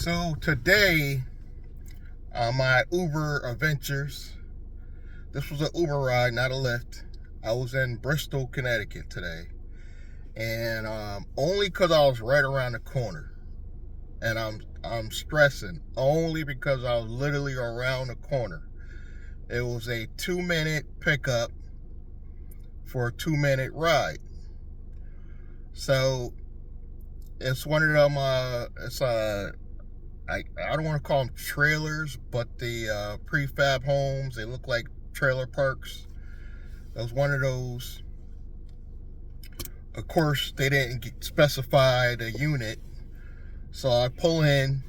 So today, on my Uber adventures, this was an Uber ride, not a Lyft. I was in Bristol, Connecticut today, and only because I was right around the corner, and I'm stressing only because I was literally around the corner. It was a 2-minute pickup for a 2-minute ride. So it's one of them. I don't want to call them trailers, but the prefab homes, they look like trailer parks. It was one of those. Of course, they didn't specify the unit, so I pull in,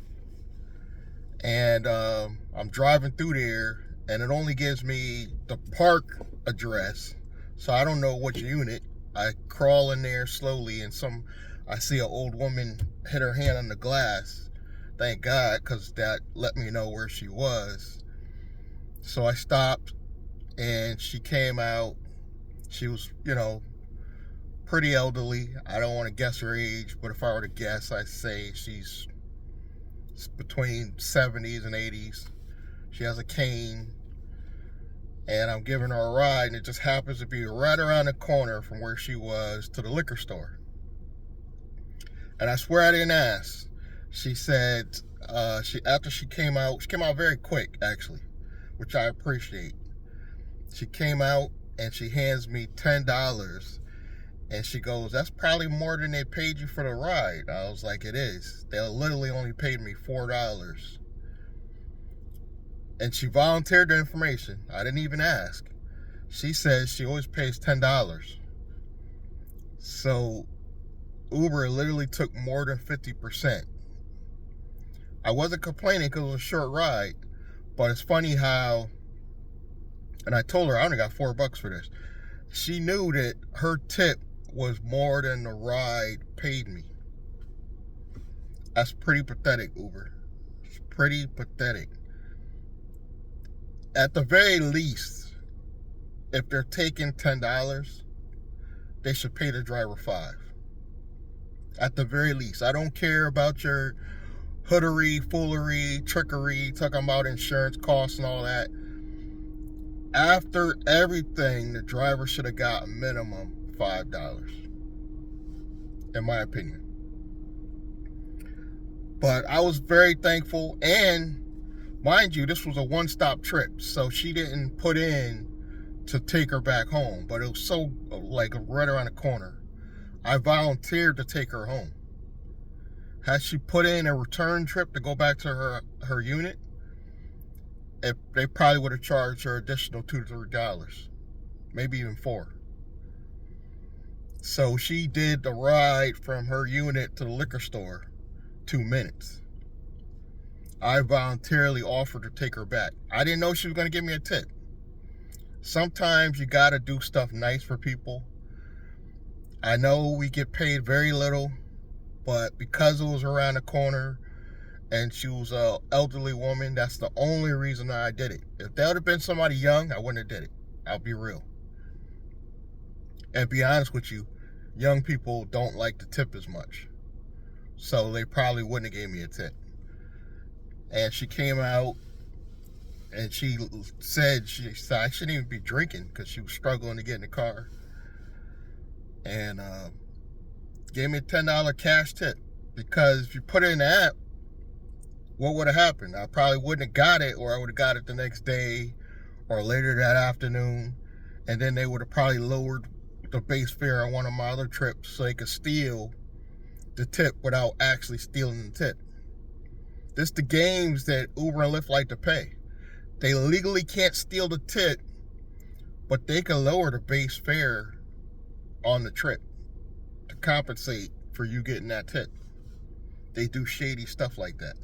and I'm driving through there, and it only gives me the park address, so I don't know which unit. I crawl in there slowly, and I see an old woman hit her hand on the glass. Thank God, because that let me know where she was. So I stopped, and she came out. She was, pretty elderly. I don't want to guess her age, but if I were to guess, I'd say she's between 70s and 80s. She has a cane, and I'm giving her a ride, and it just happens to be right around the corner from where she was to the liquor store. And I swear I didn't ask. She said, after she came out very quick, actually, which I appreciate. She came out, and she hands me $10, and she goes, "That's probably more than they paid you for the ride." I was like, "It is. They literally only paid me $4. And she volunteered the information. I didn't even ask. She says she always pays $10. So Uber literally took more than 50%. I wasn't complaining because it was a short ride, but it's funny how, and I told her I only got $4 for this. She knew that her tip was more than the ride paid me. That's pretty pathetic, Uber. It's pretty pathetic. At the very least, if they're taking $10, they should pay the driver $5. At the very least. I don't care about your hoodery, foolery, trickery, talking about insurance costs and all that. After everything, the driver should have got a minimum $5, in my opinion. But I was very thankful, and mind you, this was a one-stop trip, so she didn't put in to take her back home, but it was so, like, right around the corner. I volunteered to take her home. Had she put in a return trip to go back to her unit, they probably would have charged her additional $2 to $3, maybe even $4. So she did the ride from her unit to the liquor store 2 minutes. I voluntarily offered to take her back. I didn't know she was going to give me a tip. Sometimes you got to do stuff nice for people. I know we get paid very little, but because it was around the corner and she was an elderly woman, that's the only reason I did it. If that would have been somebody young, I wouldn't have did it. I'll be real. And be honest with you, young people don't like to tip as much. So they probably wouldn't have gave me a tip. And she came out, and she said I shouldn't even be drinking because she was struggling to get in the car. And gave me a $10 cash tip. Because if you put it in the app, what would have happened? I probably wouldn't have got it, or I would have got it the next day or later that afternoon. And then they would have probably lowered the base fare on one of my other trips so they could steal the tip without actually stealing the tip. This is the games that Uber and Lyft like to pay. They legally can't steal the tip, but they can lower the base fare on the trip to compensate for you getting that tip. They do shady stuff like that.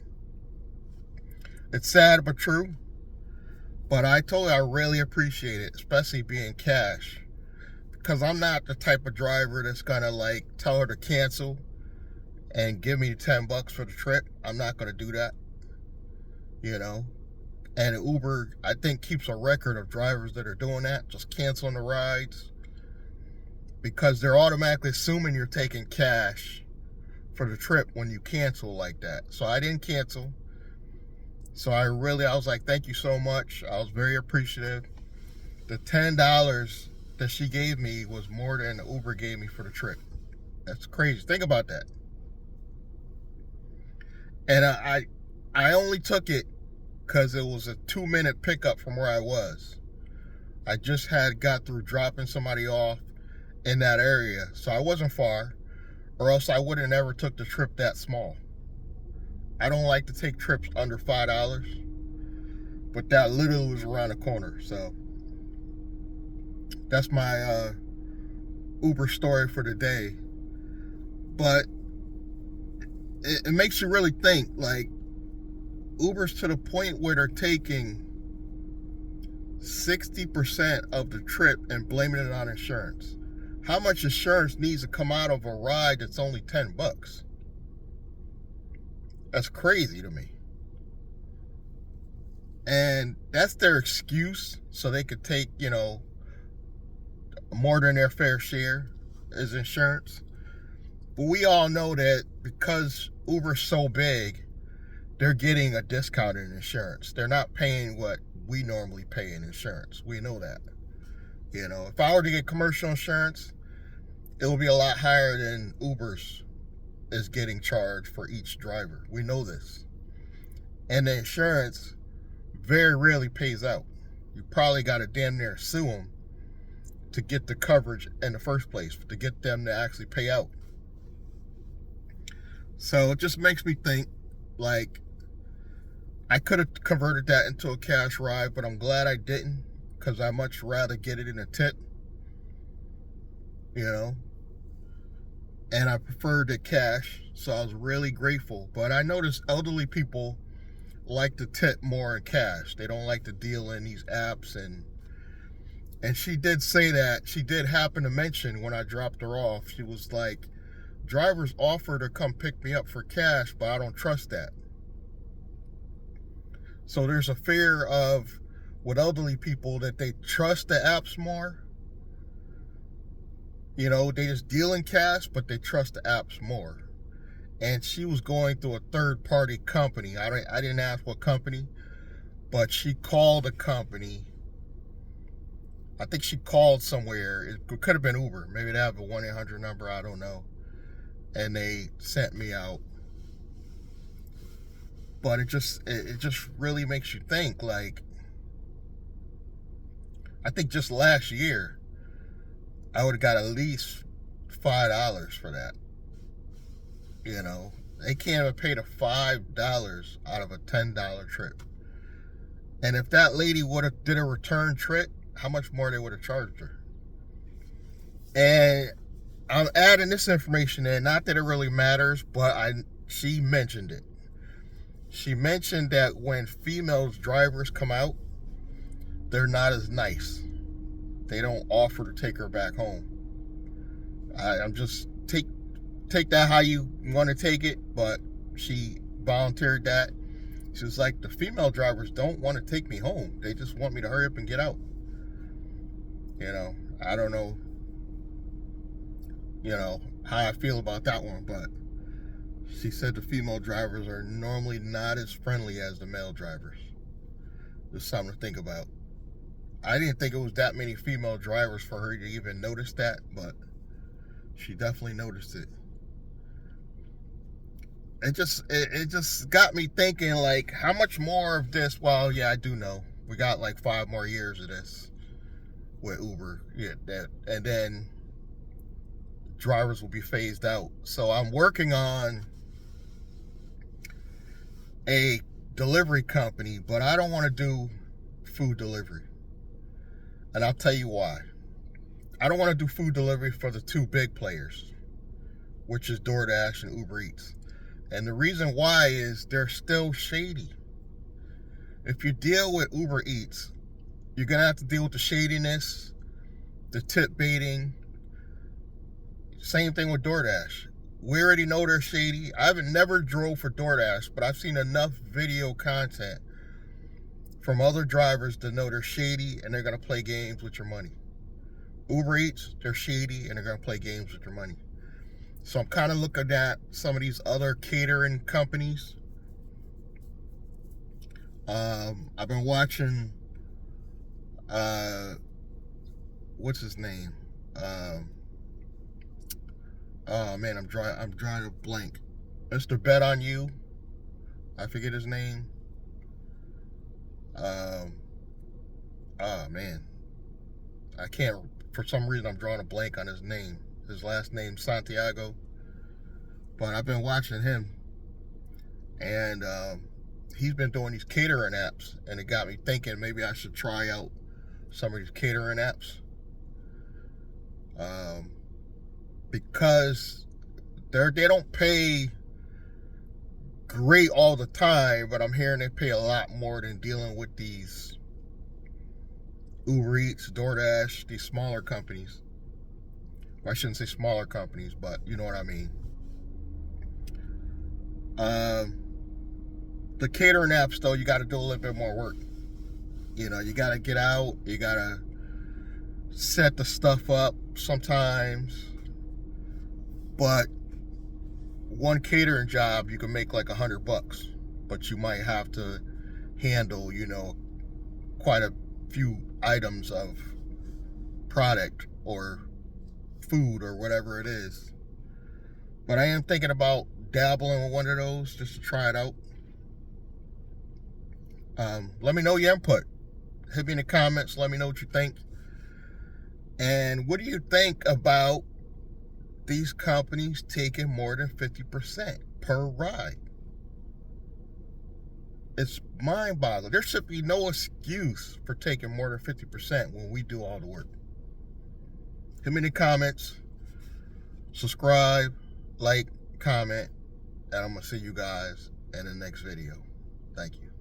It's sad but true, but I told her I really appreciate it, especially being cash, because I'm not the type of driver that's gonna tell her to cancel and give me $10 for the trip. I'm not gonna do that, And Uber, I think, keeps a record of drivers that are doing that, just canceling the rides, because they're automatically assuming you're taking cash for the trip when you cancel like that. So I didn't cancel. So I was like, thank you so much. I was very appreciative. The $10 that she gave me was more than the Uber gave me for the trip. That's crazy. Think about that. And I only took it because it was a 2-minute pickup from where I was. I just got through dropping somebody off in that area, so I wasn't far, or else I would have never took the trip that small. I don't like to take trips under $5, but that literally was around the corner. So that's my Uber story for the day. But it makes you really think, like, Uber's to the point where they're taking 60% of the trip and blaming it on insurance. How much insurance needs to come out of a ride that's only $10? That's crazy to me. And that's their excuse, so they could take, more than their fair share as insurance. But we all know that because Uber's so big, they're getting a discount in insurance. They're not paying what we normally pay in insurance. We know that. If I were to get commercial insurance, it will be a lot higher than Uber's is getting charged for each driver. We know this. And the insurance very rarely pays out. You probably got to damn near sue them to get the coverage in the first place, to get them to actually pay out. So it just makes me think, like, I could have converted that into a cash ride, but I'm glad I didn't, because I'd much rather get it in a tip, and I preferred the cash, so I was really grateful. But I noticed elderly people like to tip more in cash. They don't like to deal in these apps, and she did say that. She did happen to mention when I dropped her off, she was like, drivers offer to come pick me up for cash, but I don't trust that. So there's a fear of, with elderly people, that they trust the apps more. They just deal in cash, but they trust the apps more. And she was going through a third-party company. I didn't ask what company, but she called a company. I think she called somewhere. It could have been Uber. Maybe they have a 1-800 number. I don't know. And they sent me out. But it just really makes you think. Like, I think just last year, I would have got at least $5 for that. They can't even pay the $5 out of a $10 trip. And if that lady would have did a return trip, how much more they would have charged her. And I'm adding this information in, not that it really matters, but she mentioned it. She mentioned that when female drivers come out, they're not as nice. They don't offer to take her back home. I'm just take that how you want to take it, but she volunteered that. She was like, the female drivers don't want to take me home. They just want me to hurry up and get out. I don't know, how I feel about that one, but she said the female drivers are normally not as friendly as the male drivers. Just something to think about. I didn't think it was that many female drivers for her to even notice that, but she definitely noticed it. It just got me thinking, like, how much more of this? Well, yeah, I do know. We got like 5 more years of this with Uber. And then drivers will be phased out. So I'm working on a delivery company, but I don't want to do food delivery. And I'll tell you why. I don't want to do food delivery for the 2 big players, which is DoorDash and Uber Eats. And the reason why is they're still shady. If you deal with Uber Eats, you're going to have to deal with the shadiness, the tip baiting. Same thing with DoorDash. We already know they're shady. I haven't never drove for DoorDash, but I've seen enough video content from other drivers to know they're shady and they're going to play games with your money. Uber Eats, they're shady and they're going to play games with your money. So I'm kind of looking at some of these other catering companies. I've been watching, what's his name? Oh man, I'm drawing a blank. Mr. Bet on You. I forget his name. Oh man, I can't. For some reason, I'm drawing a blank on his name. His last name Santiago. But I've been watching him, and he's been doing these catering apps, and it got me thinking maybe I should try out some of these catering apps, because they don't pay great all the time, but I'm hearing they pay a lot more than dealing with these Uber Eats, DoorDash, these smaller companies. Well, I shouldn't say smaller companies, but you know what I mean. The catering apps, though, you got to do a little bit more work. You know, you got to get out, you got to set the stuff up sometimes. But one catering job, you can make like $100, but you might have to handle, you know, quite a few items of product or food or whatever it is. But I am thinking about dabbling with one of those just to try it out. Let me know your input. Hit me in the comments. Let me know what you think. And what do you think about these companies taking more than 50% per ride? It's mind-boggling. There should be no excuse for taking more than 50% when we do all the work. Hit me in the comments. Subscribe, like, comment, and I'm going to see you guys in the next video. Thank you.